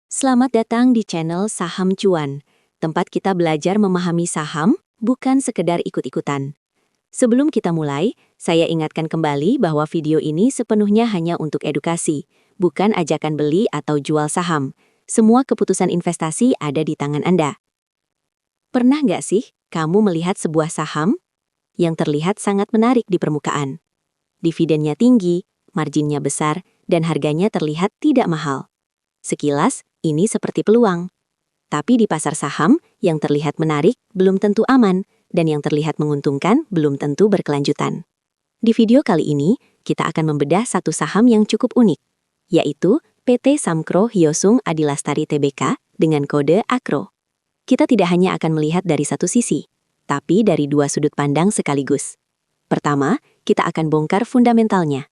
Selamat datang di channel Saham Cuan, tempat kita belajar memahami saham, bukan sekedar ikut-ikutan. Sebelum kita mulai, saya ingatkan kembali bahwa video ini sepenuhnya hanya untuk edukasi, bukan ajakan beli atau jual saham. Semua keputusan investasi ada di tangan Anda. Pernah nggak sih kamu melihat sebuah saham yang terlihat sangat menarik di permukaan? Dividennya tinggi, marginnya besar, dan harganya terlihat tidak mahal. Sekilas, ini seperti peluang. Tapi di pasar saham, yang terlihat menarik belum tentu aman, dan yang terlihat menguntungkan belum tentu berkelanjutan. Di video kali ini, kita akan membedah satu saham yang cukup unik, yaitu PT Samkro Hyosung Adilastari Tbk dengan kode AKRO. Kita tidak hanya akan melihat dari satu sisi, tapi dari dua sudut pandang sekaligus. Pertama, kita akan bongkar fundamentalnya.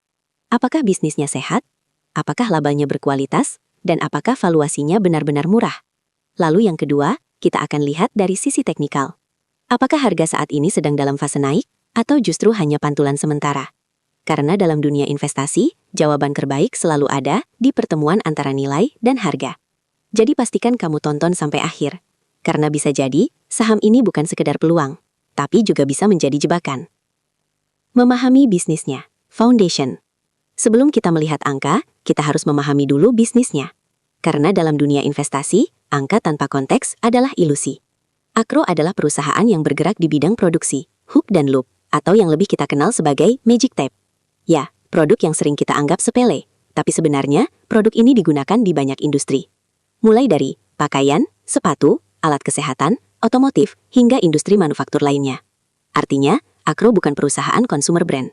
Apakah bisnisnya sehat? Apakah labanya berkualitas? Dan apakah valuasinya benar-benar murah? Lalu yang kedua, kita akan lihat dari sisi teknikal. Apakah harga saat ini sedang dalam fase naik, atau justru hanya pantulan sementara? Karena dalam dunia investasi, jawaban terbaik selalu ada di pertemuan antara nilai dan harga. Jadi pastikan kamu tonton sampai akhir. Karena bisa jadi, saham ini bukan sekedar peluang, tapi juga bisa menjadi jebakan. Memahami bisnisnya. Foundation. Sebelum kita melihat angka, kita harus memahami dulu bisnisnya. Karena dalam dunia investasi, angka tanpa konteks adalah ilusi. AKRO adalah perusahaan yang bergerak di bidang produksi, hook dan loop, atau yang lebih kita kenal sebagai magic tape. Ya, produk yang sering kita anggap sepele, tapi sebenarnya produk ini digunakan di banyak industri. Mulai dari pakaian, sepatu, alat kesehatan, otomotif, hingga industri manufaktur lainnya. Artinya, AKRO bukan perusahaan consumer brand.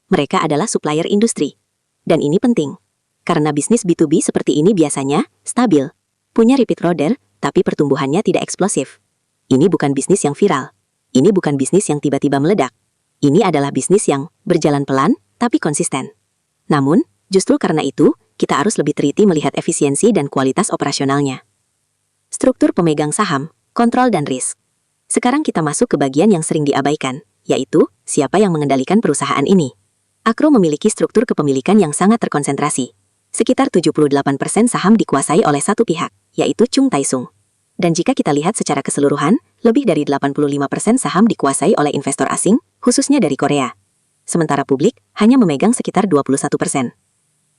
Mereka adalah supplier industri. Dan ini penting, karena bisnis B2B seperti ini biasanya stabil, punya repeat order, tapi pertumbuhannya tidak eksplosif. Ini bukan bisnis yang viral. Ini bukan bisnis yang tiba-tiba meledak. Ini adalah bisnis yang berjalan pelan, tapi konsisten. Namun, justru karena itu, kita harus lebih teliti melihat efisiensi dan kualitas operasionalnya. Struktur pemegang saham, kontrol dan risk. Sekarang kita masuk ke bagian yang sering diabaikan, yaitu siapa yang mengendalikan perusahaan ini. AKRO memiliki struktur kepemilikan yang sangat terkonsentrasi. Sekitar 78% saham dikuasai oleh satu pihak, yaitu Chung Tai-sung. Dan jika kita lihat secara keseluruhan, lebih dari 85% saham dikuasai oleh investor asing, khususnya dari Korea. Sementara publik hanya memegang sekitar 21%.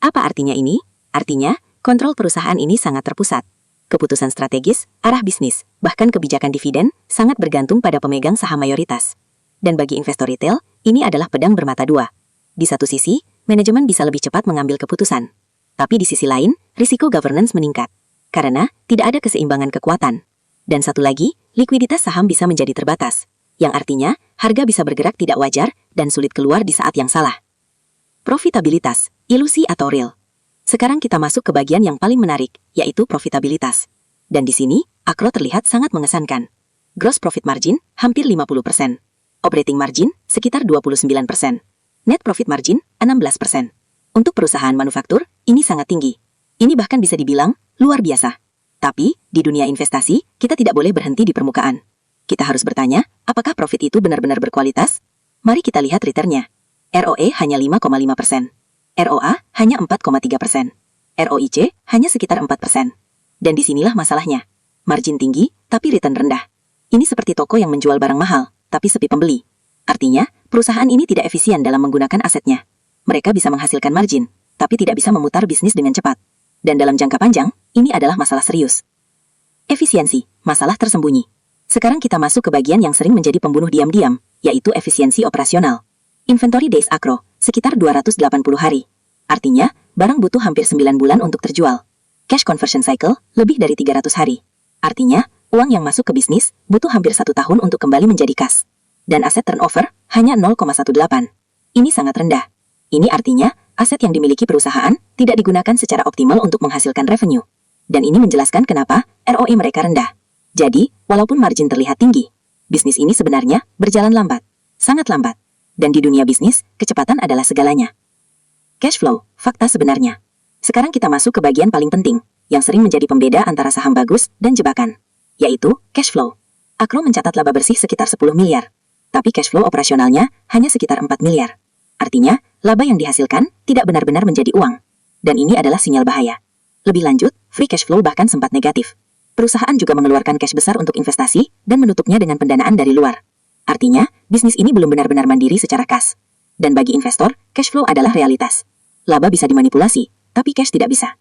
Apa artinya ini? Artinya, kontrol perusahaan ini sangat terpusat. Keputusan strategis, arah bisnis, bahkan kebijakan dividen, sangat bergantung pada pemegang saham mayoritas. Dan bagi investor retail, ini adalah pedang bermata dua. Di satu sisi, manajemen bisa lebih cepat mengambil keputusan. Tapi di sisi lain, risiko governance meningkat. Karena tidak ada keseimbangan kekuatan. Dan satu lagi, likuiditas saham bisa menjadi terbatas. Yang artinya, harga bisa bergerak tidak wajar dan sulit keluar di saat yang salah. Profitabilitas, ilusi atau real. Sekarang kita masuk ke bagian yang paling menarik, yaitu profitabilitas. Dan di sini, AKRO terlihat sangat mengesankan. Gross profit margin, hampir 50%. Operating margin, sekitar 29%. Net profit margin, 16%. Untuk perusahaan manufaktur, ini sangat tinggi. Ini bahkan bisa dibilang luar biasa. Tapi, di dunia investasi, kita tidak boleh berhenti di permukaan. Kita harus bertanya, apakah profit itu benar-benar berkualitas? Mari kita lihat returnnya. ROE hanya 5,5%. ROA hanya 4,3%. ROIC hanya sekitar 4%. Dan disinilah masalahnya. Margin tinggi, tapi return rendah. Ini seperti toko yang menjual barang mahal, tapi sepi pembeli. Artinya, perusahaan ini tidak efisien dalam menggunakan asetnya. Mereka bisa menghasilkan margin, tapi tidak bisa memutar bisnis dengan cepat. Dan dalam jangka panjang, ini adalah masalah serius. Efisiensi, masalah tersembunyi. Sekarang kita masuk ke bagian yang sering menjadi pembunuh diam-diam, yaitu efisiensi operasional. Inventory days AKRO, sekitar 280 hari. Artinya, barang butuh hampir 9 bulan untuk terjual. Cash conversion cycle, lebih dari 300 hari. Artinya, uang yang masuk ke bisnis, butuh hampir 1 tahun untuk kembali menjadi kas. Dan aset turnover, hanya 0,18. Ini sangat rendah. Ini artinya, aset yang dimiliki perusahaan tidak digunakan secara optimal untuk menghasilkan revenue. Dan ini menjelaskan kenapa ROE mereka rendah. Jadi, walaupun margin terlihat tinggi, bisnis ini sebenarnya berjalan lambat. Sangat lambat. Dan di dunia bisnis, kecepatan adalah segalanya. Cash flow, fakta sebenarnya. Sekarang kita masuk ke bagian paling penting, yang sering menjadi pembeda antara saham bagus dan jebakan. Yaitu, cash flow. AKRO mencatat laba bersih sekitar 10 miliar. Tapi cash flow operasionalnya hanya sekitar 4 miliar. Artinya, laba yang dihasilkan tidak benar-benar menjadi uang. Dan ini adalah sinyal bahaya. Lebih lanjut, free cash flow bahkan sempat negatif. Perusahaan juga mengeluarkan cash besar untuk investasi dan menutupnya dengan pendanaan dari luar. Artinya, bisnis ini belum benar-benar mandiri secara kas. Dan bagi investor, cash flow adalah realitas. Laba bisa dimanipulasi, tapi cash tidak bisa.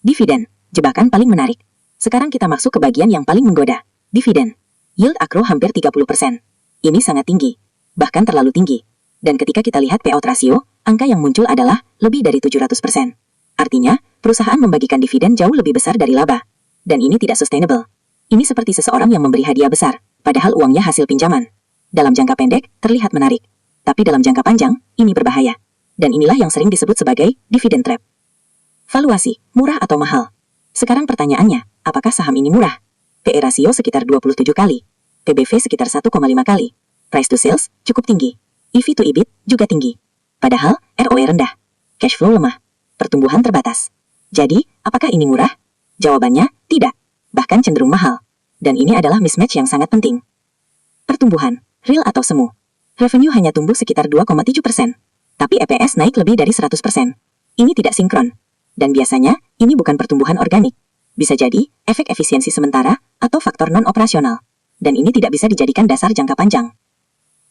Dividen, jebakan paling menarik. Sekarang kita masuk ke bagian yang paling menggoda. Dividen. Yield Akro hampir 30%. Ini sangat tinggi, bahkan terlalu tinggi. Dan ketika kita lihat payout ratio, angka yang muncul adalah lebih dari 700%. Artinya, perusahaan membagikan dividen jauh lebih besar dari laba. Dan ini tidak sustainable. Ini seperti seseorang yang memberi hadiah besar, padahal uangnya hasil pinjaman. Dalam jangka pendek, terlihat menarik. Tapi dalam jangka panjang, ini berbahaya. Dan inilah yang sering disebut sebagai dividend trap. Valuasi, murah atau mahal? Sekarang pertanyaannya, apakah saham ini murah? PE rasio sekitar 27 kali. PBV sekitar 1,5 kali. Price to sales cukup tinggi. EV to EBIT juga tinggi. Padahal, ROE rendah. Cash flow lemah. Pertumbuhan terbatas. Jadi, apakah ini murah? Jawabannya, tidak. Bahkan cenderung mahal. Dan ini adalah mismatch yang sangat penting. Pertumbuhan, real atau semu? Revenue hanya tumbuh sekitar 2,7%. Tapi EPS naik lebih dari 100%. Ini tidak sinkron. Dan biasanya, ini bukan pertumbuhan organik. Bisa jadi, efek efisiensi sementara, atau faktor non-operasional. Dan ini tidak bisa dijadikan dasar jangka panjang.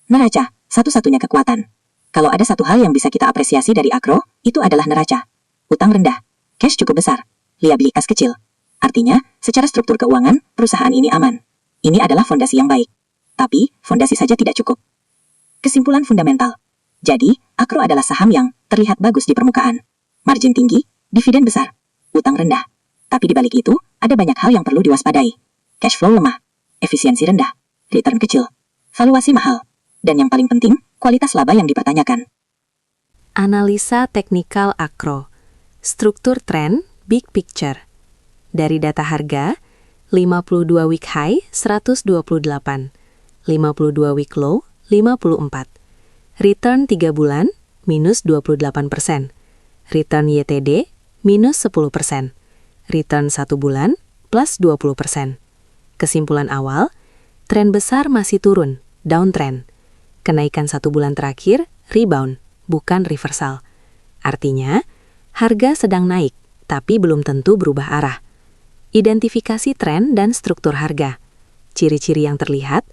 Neraca, satu-satunya kekuatan. Kalau ada satu hal yang bisa kita apresiasi dari Akro, itu adalah neraca. Utang rendah, cash cukup besar, liabilitas kecil. Artinya, secara struktur keuangan, perusahaan ini aman. Ini adalah fondasi yang baik. Tapi, fondasi saja tidak cukup. Kesimpulan fundamental. Jadi, Akro adalah saham yang terlihat bagus di permukaan. Margin tinggi, dividen besar, utang rendah. Tapi di balik itu, ada banyak hal yang perlu diwaspadai. Cash flow lemah, efisiensi rendah, return kecil, valuasi mahal, dan yang paling penting, kualitas laba yang dipertanyakan. Analisa teknikal Akro. Struktur tren, big picture. Dari data harga, 52 week high 128, 52 week low 54. Return 3 bulan, minus 28%. Return YTD, minus 10%. Return 1 bulan, plus 20%. Kesimpulan awal, tren besar masih turun, downtrend. Kenaikan 1 bulan terakhir, rebound, bukan reversal. Artinya, harga sedang naik, tapi belum tentu berubah arah. Identifikasi tren dan struktur harga. Ciri-ciri yang terlihat,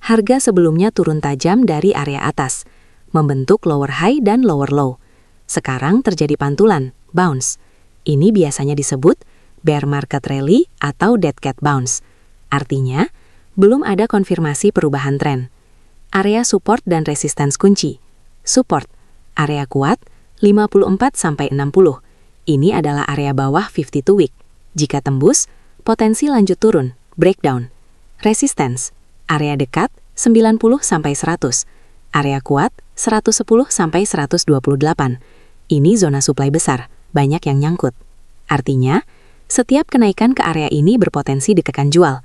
harga sebelumnya turun tajam dari area atas, membentuk lower high dan lower low. Sekarang terjadi pantulan, bounce. Ini biasanya disebut bear market rally atau dead cat bounce. Artinya, belum ada konfirmasi perubahan tren. Area support dan resistance kunci. Support, area kuat, 54-60. Ini adalah area bawah 52 week. Jika tembus, potensi lanjut turun, breakdown. Resistance, area dekat, 90-100. Area kuat, 110-128. Ini zona supply besar, banyak yang nyangkut. Artinya, setiap kenaikan ke area ini berpotensi ditekan jual.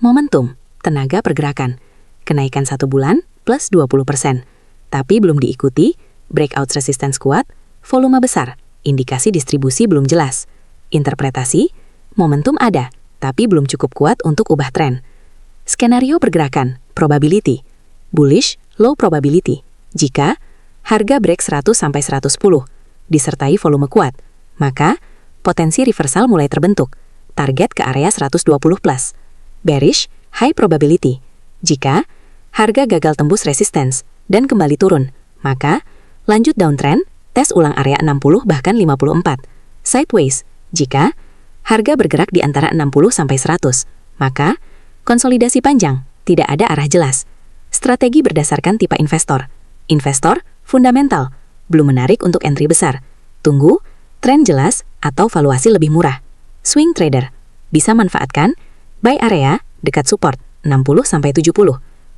Momentum, tenaga pergerakan. Kenaikan 1 bulan, plus 20%. Tapi belum diikuti, breakout resistance kuat, volume besar, indikasi distribusi belum jelas. Interpretasi, momentum ada, tapi belum cukup kuat untuk ubah tren. Skenario pergerakan, probability. Bullish, low probability. Jika harga break 100-110, disertai volume kuat, maka potensi reversal mulai terbentuk, target ke area 120+. Bearish, high probability. Jika harga gagal tembus resistance dan kembali turun, maka lanjut downtrend, tes ulang area 60 bahkan 54. Sideways, jika harga bergerak di antara 60-100, maka konsolidasi panjang, tidak ada arah jelas. Strategi berdasarkan tipe investor. Investor, fundamental, belum menarik untuk entry besar. Tunggu, tren jelas atau valuasi lebih murah. Swing trader, bisa manfaatkan buy area dekat support 60-70.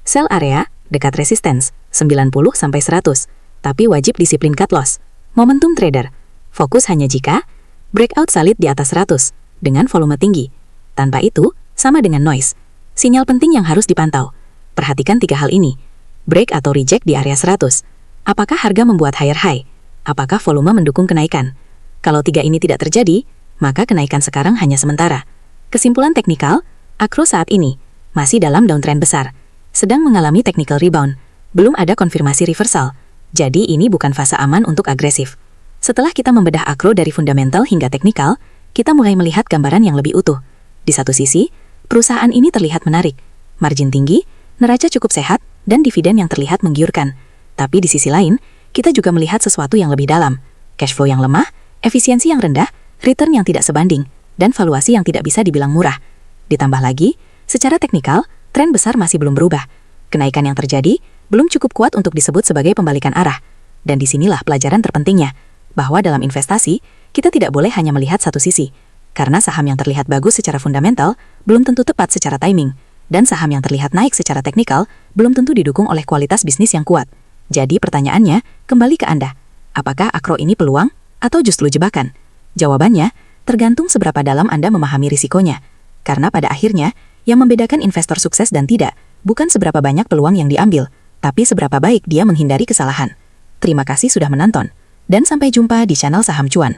Sell area dekat resistance 90-100. Tapi wajib disiplin cut loss. Momentum trader, fokus hanya jika breakout solid di atas 100 dengan volume tinggi. Tanpa itu, sama dengan noise. Sinyal penting yang harus dipantau. Perhatikan 3 hal ini. Break atau reject di area 100. Apakah harga membuat higher high? Apakah volume mendukung kenaikan? Kalau 3 ini tidak terjadi, maka kenaikan sekarang hanya sementara. Kesimpulan teknikal, Akro saat ini masih dalam downtrend besar, sedang mengalami technical rebound. Belum ada konfirmasi reversal. Jadi ini bukan fase aman untuk agresif. Setelah kita membedah Akro dari fundamental hingga teknikal, kita mulai melihat gambaran yang lebih utuh. Di satu sisi, perusahaan ini terlihat menarik, margin tinggi, neraca cukup sehat, dan dividen yang terlihat menggiurkan. Tapi di sisi lain, kita juga melihat sesuatu yang lebih dalam, cash flow yang lemah, efisiensi yang rendah, return yang tidak sebanding, dan valuasi yang tidak bisa dibilang murah. Ditambah lagi, secara teknikal, tren besar masih belum berubah. Kenaikan yang terjadi belum cukup kuat untuk disebut sebagai pembalikan arah. Dan disinilah pelajaran terpentingnya, bahwa dalam investasi, kita tidak boleh hanya melihat satu sisi. Karena saham yang terlihat bagus secara fundamental belum tentu tepat secara timing, dan saham yang terlihat naik secara teknikal belum tentu didukung oleh kualitas bisnis yang kuat. Jadi pertanyaannya, kembali ke Anda. Apakah akro ini peluang atau justru jebakan? Jawabannya, tergantung seberapa dalam Anda memahami risikonya. Karena pada akhirnya, yang membedakan investor sukses dan tidak, bukan seberapa banyak peluang yang diambil, tapi seberapa baik dia menghindari kesalahan. Terima kasih sudah menonton, dan sampai jumpa di channel Saham Cuan.